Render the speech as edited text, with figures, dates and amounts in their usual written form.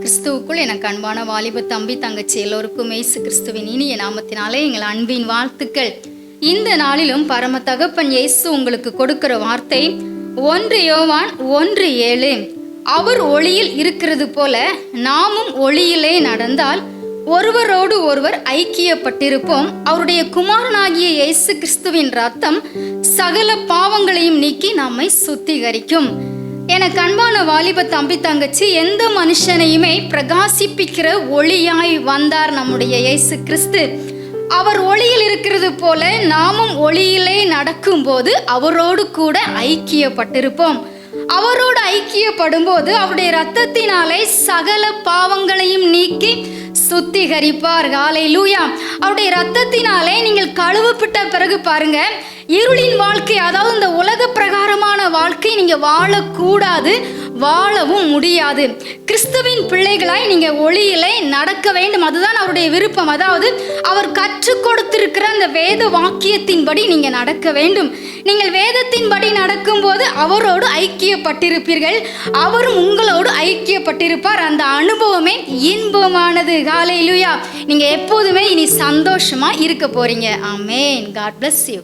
கிறிஸ்துவுக்குள் எனக்கு அன்பான வாலிப தம்பி தங்கச்சி எல்லோருக்கும் இயேசு கிறிஸ்துவின் இனிய நாமத்தினாலே எங்கள் அன்பின் வாழ்த்துக்கள். இந்த நாளிலும் பரம தகப்பன் இயேசு உங்களுக்கு கொடுக்கிற வார்த்தை 1 யோவான் 1:7. அவர் ஒளியில் இருக்கிறது போல நாமும் ஒளியிலே நடந்தால் ஒருவரோடு ஒருவர் ஐக்கியப்பட்டிருப்போம். அவருடைய குமாரனாகிய இயேசு கிறிஸ்துவின் ரத்தம் சகல பாவங்களையும் நீக்கி நம்மை சுத்திகரிக்கும். எனக்கு அன்பான வாலிப தம்பி தங்கச்சி, எந்த மனுஷனையுமே பிரகாசிப்பிக்கிற ஒளியாய் வந்தார் நம்முடைய இயேசு கிறிஸ்து. அவர் ஒளியில் இருக்கிறது போல நாமும் ஒளியிலே நடக்கும்போது அவரோடு கூட ஐக்கியப்பட்டிருப்போம். அவரோடு ஐக்கியப்படும் போது அவருடைய இரத்தத்தினாலே சகல பாவங்களையும் நீக்கி சுத்திகரிப்பார். ஹல்லேலூயா. அவருடைய இரத்தத்தினாலே நீங்கள் கழுவப்பட்ட பிறகு பாருங்க, இருளின் வாழ்க்கை, அதாவது இந்த உலக பிரகாரமான வாழ்க்கை நீங்க வாழக்கூடாது, வாழவும் முடியாது. கிறிஸ்துவின் பிள்ளைகளாய் நீங்க ஒளியிலே நடக்க வேண்டும். அதுதான் அவருடைய விருப்பம். அதாவது அவர் கற்றுக் கொடுத்திருக்கிற அந்த வேத வாக்கியத்தின்படி நீங்க நடக்க வேண்டும். நீங்கள் வேதத்தின்படி நடக்கும்போது அவரோடு ஐக்கியப்பட்டிருப்பீர்கள், அவரும் உங்களோடு ஐக்கியப்பட்டிருப்பார். அந்த அனுபவமே இன்பமானது. ஹல்லேலூயா. நீங்க எப்போதுமே இனி சந்தோஷமா இருக்க போறீங்க. ஆமென். God bless you.